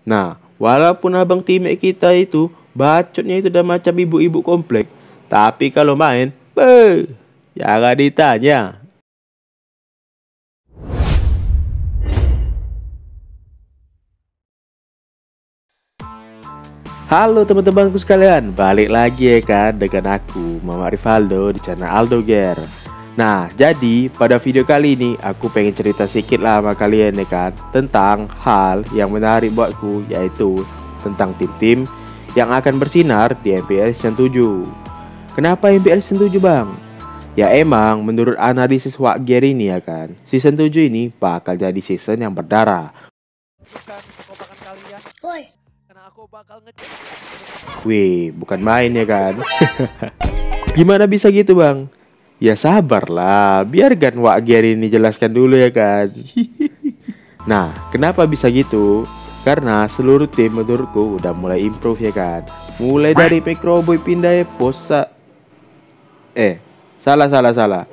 Nah, walaupun abang teammate kita itu bacotnya itu udah macam ibu-ibu komplek, tapi kalau main, jangan ditanya. Halo teman-temanku sekalian, balik lagi ya kan dengan aku Mama Rivaldo di channel Aldo Ger. Nah, jadi pada video kali ini aku pengen cerita sedikit lah sama kalian ya kan tentang hal yang menarik buatku, yaitu tentang tim-tim yang akan bersinar di MPL Season 7. Kenapa MPL Season 7 bang? Ya emang menurut analisis Wakger ini ya kan, Season 7 ini bakal jadi season yang berdarah. Wih, bukan main ya kan. Gimana bisa gitu bang? Ya sabarlah, biarkan Wakger ini jelaskan dulu ya kan. Nah, kenapa bisa gitu? Karena seluruh tim menurutku udah mulai improve ya kan. Mulai dari Pekroboy pindah salah.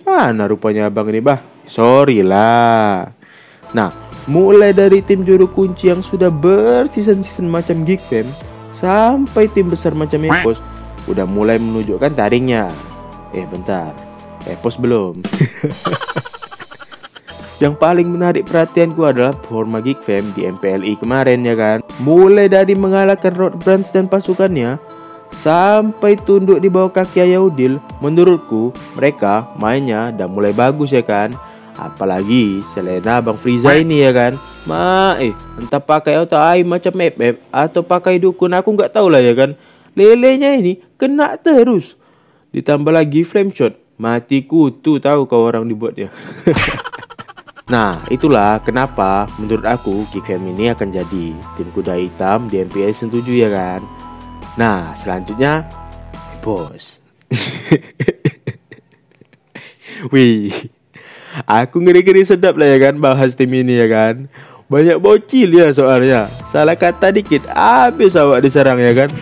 Mana rupanya abang ini bah? Sorry lah. Nah, mulai dari tim juru kunci yang sudah berseason-season macam Geekfam sampai tim besar macam Epos udah mulai menunjukkan taringnya. Bentar, Epos belum. Yang paling menarik perhatianku adalah performa Geekfam di MPLI kemarin ya kan. Mulai dari mengalahkan Road Branch dan pasukannya sampai tunduk di bawah kaki Ayaudil, menurutku mereka mainnya udah mulai bagus ya kan. Apalagi Selena Bang Friza ini ya kan. Entah pakai auto aim macam FF atau pakai dukun, aku nggak tahu lah ya kan. Lelenya ini kena terus. Ditambah lagi flame shot, mati kutu tahu kau orang dibuatnya. Nah, itulah kenapa menurut aku Geekfam ini akan jadi tim kuda hitam di MPL Season 7 ya kan. Nah, selanjutnya bos. Wih, aku ngeri-ngeri sedap lah ya kan bahas tim ini ya kan. Banyak bocil ya soalnya. Salah kata dikit habis awak diserang ya kan.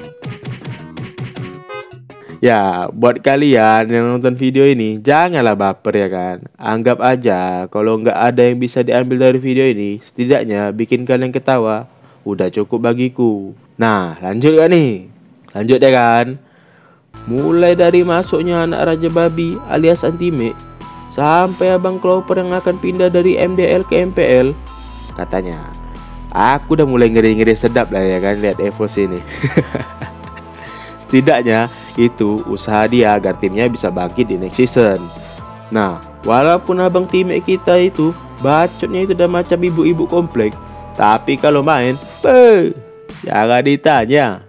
Ya, buat kalian yang nonton video ini janganlah baper ya kan. Anggap aja kalau nggak ada yang bisa diambil dari video ini, setidaknya bikin kalian ketawa udah cukup bagiku. Nah, lanjut kan nih? Lanjut ya kan. Mulai dari masuknya anak Raja Babi alias Antime sampai abang Clover yang akan pindah dari MDL ke MPL. Katanya, aku udah mulai ngeri-ngeri sedap lah ya kan lihat Evos ini. Setidaknya itu usaha dia agar timnya bisa bangkit di next season. Nah, walaupun abang teammate kita itu bacotnya itu udah macam ibu-ibu komplek, tapi kalau main, jangan ditanya,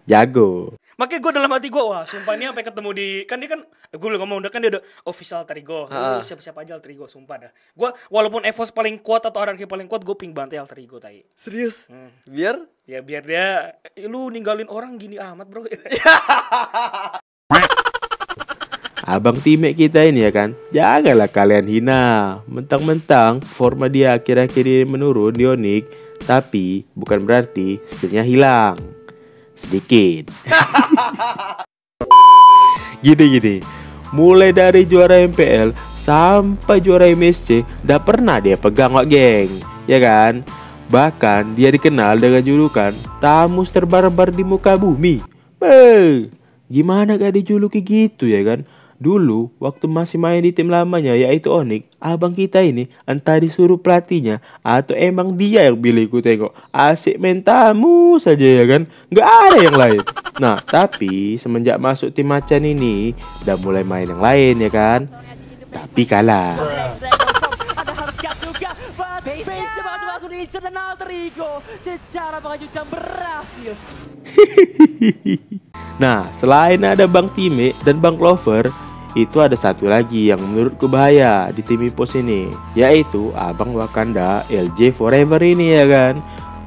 jago. Makanya gue dalam hati gue, wah sumpah ini sampai ketemu di, kan dia kan, gue udah ngomong, kan dia udah official Alterigo. Siapa-siapa aja Alterigo, sumpah dah. Gue walaupun Evos paling kuat atau RRQ paling kuat, gue ping bantai Alterigo tai. Serius? Biar? Ya biar dia, lu ninggalin orang gini amat bro. Abang teammate kita ini ya kan, janganlah kalian hina. Mentang-mentang forma dia akhir-akhir ini menurun di Onyx, tapi bukan berarti skillnya hilang. Sedikit. Gini. Mulai dari juara MPL sampai juara MSC udah pernah dia pegang wak geng, ya kan? Bahkan dia dikenal dengan julukan Tamus terbarbar di muka bumi. Gimana gak dijuluki gitu ya kan? Dulu waktu masih main di tim lamanya yaitu Onyx, abang kita ini entah disuruh pelatihnya atau emang dia yang pilih, ku tengok asik main tamu saja ya kan, nggak ada yang lain. Nah tapi semenjak masuk tim macan ini udah mulai main yang lain ya kan, tapi kalah. Nah, selain ada Bang Time dan Bang Clover, itu ada satu lagi yang menurutku bahaya di tim Epos ini, yaitu Abang Wakanda LJ Forever ini ya kan.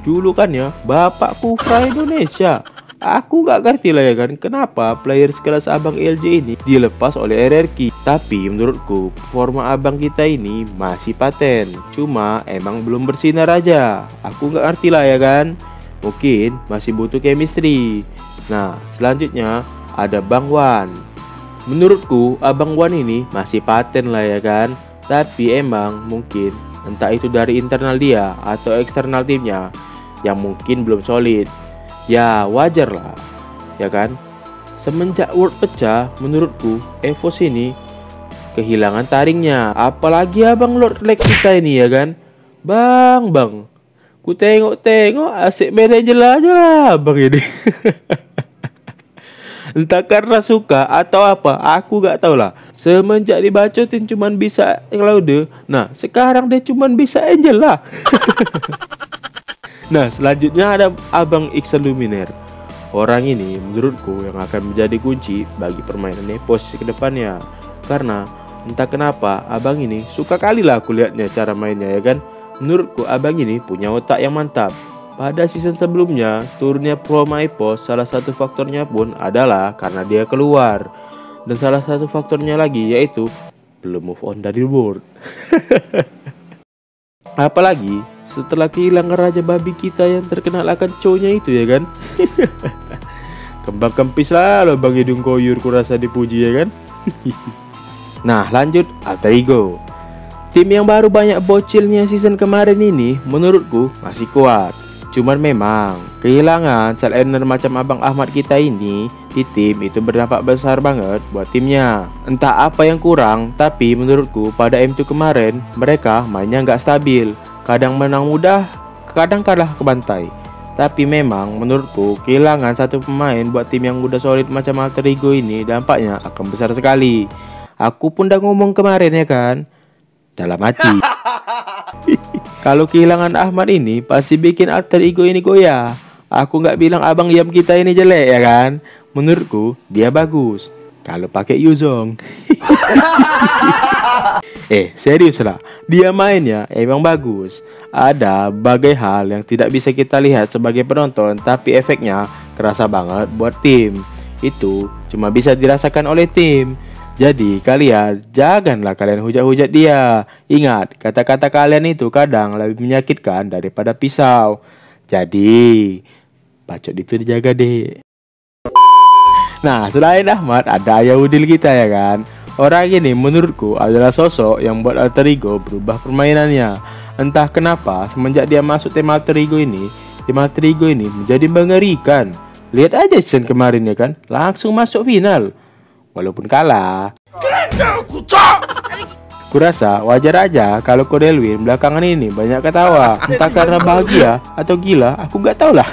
Julukannya Bapak Kufra Indonesia. Aku gak ngerti lah ya kan, kenapa player sekelas Abang LJ ini dilepas oleh RRQ. Tapi menurutku performa abang kita ini masih paten, cuma emang belum bersinar aja. Aku gak ngerti lah ya kan, mungkin masih butuh chemistry. Nah, selanjutnya ada Bang Wan. Menurutku Abang Wan ini masih paten lah ya kan, tapi emang mungkin entah itu dari internal dia atau eksternal timnya yang mungkin belum solid. Ya wajar lah, ya kan? Semenjak World pecah, menurutku EVOS ini kehilangan taringnya. Apalagi abang Lord Leg kita ini, ya kan? Bang, ku tengok asik manajer aja lah bang ini. Entah karena suka atau apa, aku gak tahu lah. Semenjak dibacotin cuman bisa Claude, nah sekarang dia cuman bisa Angel lah. Nah selanjutnya ada abang Iksan Luminaire. Orang ini menurutku yang akan menjadi kunci bagi permainan EVOS ke depannya. Karena entah kenapa abang ini suka kali lah aku lihatnya cara mainnya, ya kan. Menurutku abang ini punya otak yang mantap. Pada season sebelumnya turunnya promo EVOS, salah satu faktornya pun adalah karena dia keluar. Dan salah satu faktornya lagi yaitu belum move on dari World. Apalagi setelah kehilangan raja babi kita yang terkenal akan cowoknya itu, ya kan. Kembang kempis lah lo bang hidung koyur, kurasa dipuji, ya kan. Nah lanjut Alter Ego. Tim yang baru banyak bocilnya season kemarin ini menurutku masih kuat. Cuman memang kehilangan sel earner macam abang Ahmad kita ini di tim itu berdampak besar banget buat timnya. Entah apa yang kurang, tapi menurutku pada M2 kemarin mereka mainnya nggak stabil. Kadang menang mudah, kadang kalah ke bantai. Tapi memang menurutku kehilangan satu pemain buat tim yang udah solid macam Alter Ego ini dampaknya akan besar sekali. Aku pun udah ngomong kemarin, ya kan, dalam hati. Kalau kehilangan Ahmad ini pasti bikin Alter Ego ini goyah. Aku nggak bilang abang Yam kita ini jelek, ya kan. Menurutku dia bagus kalau pakai Yuzong. Serius lah, dia mainnya emang bagus. Ada bagai hal yang tidak bisa kita lihat sebagai penonton, tapi efeknya kerasa banget buat tim. Itu cuma bisa dirasakan oleh tim. Jadi kalian janganlah kalian hujat-hujat dia. Ingat, kata-kata kalian itu kadang lebih menyakitkan daripada pisau. Jadi bacot itu dijaga deh. Nah selain Ahmad ada Ayaudil kita, ya kan. Orang ini menurutku adalah sosok yang buat Alter Ego berubah permainannya. Entah kenapa semenjak dia masuk tim Alter Ego ini menjadi mengerikan. Lihat aja season kemarin, ya kan, langsung masuk final. Walaupun kalah, kurasa wajar aja kalau Kodelwin belakangan ini banyak ketawa. Entah karena bahagia atau gila, aku nggak tahu lah.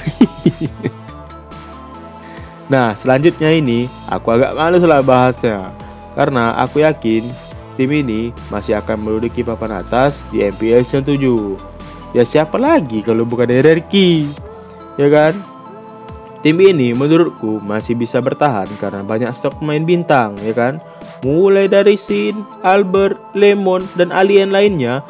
Nah selanjutnya ini aku agak males lah bahasnya, karena aku yakin tim ini masih akan menduduki papan atas di MPL Season 7. Ya siapa lagi kalau bukan RRQ, ya kan. Tim ini menurutku masih bisa bertahan karena banyak stok pemain bintang, ya kan. Mulai dari Sin, Albert, Lemon, dan alien lainnya.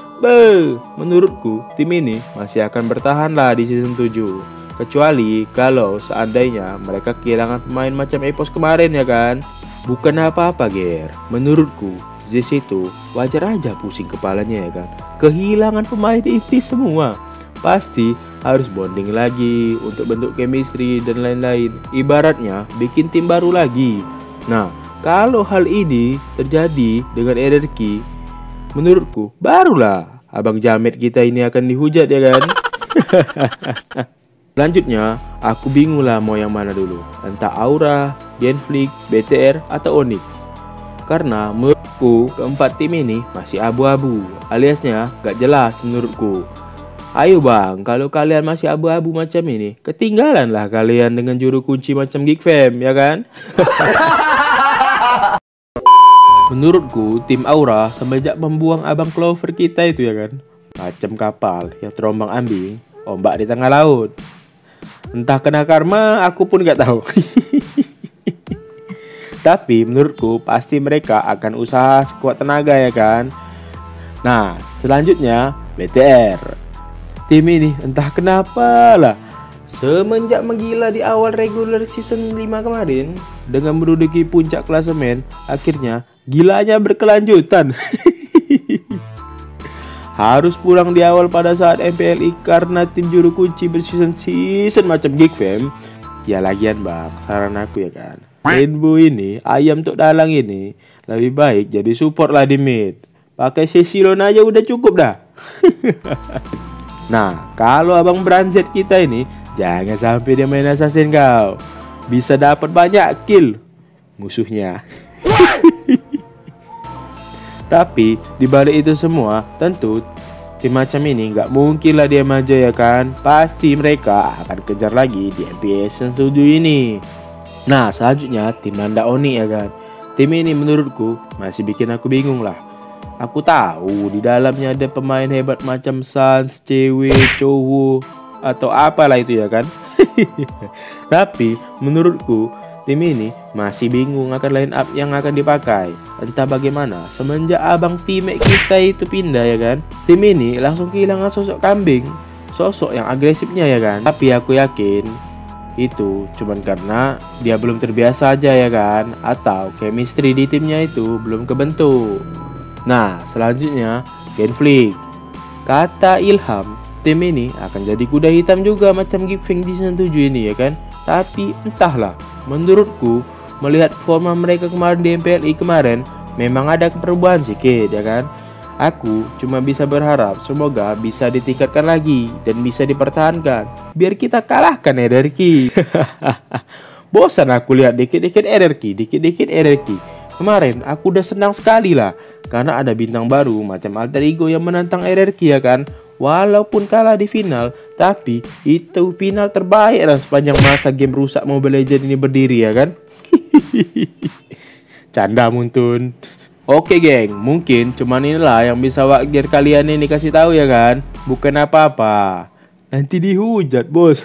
Menurutku tim ini masih akan bertahan lah di season 7. Kecuali kalau seandainya mereka kehilangan pemain macam EVOS kemarin, ya kan. Bukan apa-apa, Ger. Menurutku di situ wajar aja pusing kepalanya, ya kan. Kehilangan pemain inti semua. Pasti harus bonding lagi untuk bentuk chemistry dan lain-lain. Ibaratnya bikin tim baru lagi. Nah, kalau hal ini terjadi dengan RRQ, menurutku barulah abang Jamet kita ini akan dihujat, ya kan. Selanjutnya, aku bingung lah mau yang mana dulu. Entah Aura, Genflix, BTR, atau Onyx. Karena menurutku keempat tim ini masih abu-abu, aliasnya gak jelas menurutku. Ayo bang, kalau kalian masih abu-abu macam ini, ketinggalan lah kalian dengan juru kunci macam Geek Fam, ya kan? Menurutku tim Aura semenjak membuang abang Clover kita itu, ya kan, macam kapal yang terombang ambing ombak di tengah laut. Entah kena karma, aku pun gak tahu. Tapi menurutku pasti mereka akan usaha sekuat tenaga, ya kan. Nah selanjutnya BTR. Tim ini entah kenapa lah semenjak menggila di awal regular season 5 kemarin dengan menduduki puncak klasemen, akhirnya gilanya berkelanjutan. Harus pulang di awal pada saat MPLI karena tim juru kunci berseason macam Geek Fam. Ya lagian bang, saran aku, ya kan, Rainbow ini, ayam tok dalang ini lebih baik jadi support lah di mid. Pakai Cecilon aja udah cukup dah. Nah, kalau abang Branzet kita ini, jangan sampai dia main assassin kau. Bisa dapat banyak kill musuhnya. Tapi di balik itu semua, tentu tim macam ini nggak mungkin lah dia maju ya kan. Pasti mereka akan kejar lagi di MPL Season 7 ini. Nah, selanjutnya tim Nanda Oni ya kan. Tim ini menurutku masih bikin aku bingung lah. Aku tahu di dalamnya ada pemain hebat macam Sans, cewek, cowok, atau apalah itu ya kan. Tapi menurutku tim ini masih bingung akan line up yang akan dipakai. Entah bagaimana semenjak abang teammate kita itu pindah ya kan, tim ini langsung kehilangan sosok kambing, sosok yang agresifnya ya kan. Tapi aku yakin itu cuman karena dia belum terbiasa aja ya kan, atau chemistry di timnya itu belum kebentuk. Nah, selanjutnya Genflix. Kata Ilham, tim ini akan jadi kuda hitam juga macam Gifeng di season 7 ini ya kan. Tapi entahlah, menurutku melihat forma mereka kemarin di MPLI kemarin memang ada perubahan sedikit ya kan. Aku cuma bisa berharap semoga bisa ditingkatkan lagi dan bisa dipertahankan biar kita kalahkan RRQ. Bosan aku lihat dikit-dikit RRQ, dikit-dikit RRQ. Kemarin aku udah senang sekali lah karena ada bintang baru macam Alter Ego yang menantang RRQ ya kan. Walaupun kalah di final, tapi itu final terbaik lah sepanjang masa game rusak Mobile Legends ini berdiri ya kan. Canda Muntun. Oke geng, mungkin cuman inilah yang bisa wakdir kalian ini kasih tahu ya kan. Bukan apa-apa. Nanti dihujat bos.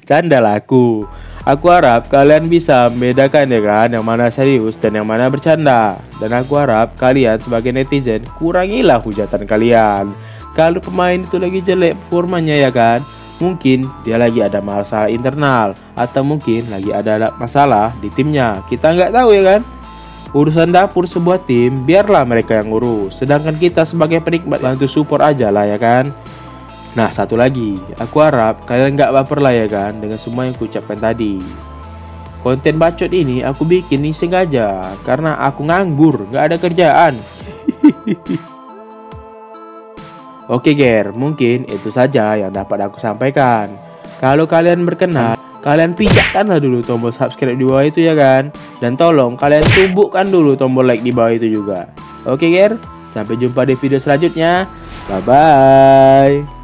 Canda lah aku. Aku harap kalian bisa membedakan ya kan, yang mana serius dan yang mana bercanda. Dan aku harap kalian sebagai netizen kurangilah hujatan kalian. Kalau pemain itu lagi jelek formanya ya kan, mungkin dia lagi ada masalah internal, atau mungkin lagi ada masalah di timnya. Kita nggak tahu ya kan. Urusan dapur sebuah tim biarlah mereka yang ngurus, sedangkan kita sebagai penikmat bantu support aja lah ya kan. Nah, satu lagi, aku harap kalian gak baper lah ya kan dengan semua yang kuucapkan tadi. Konten bacot ini aku bikin ini sengaja karena aku nganggur, gak ada kerjaan. Oke ger, mungkin itu saja yang dapat aku sampaikan. Kalau kalian berkenan, kalian pijakkanlah dulu tombol subscribe di bawah itu ya kan. Dan tolong kalian tumbukkan dulu tombol like di bawah itu juga. Oke ger, sampai jumpa di video selanjutnya. Bye bye.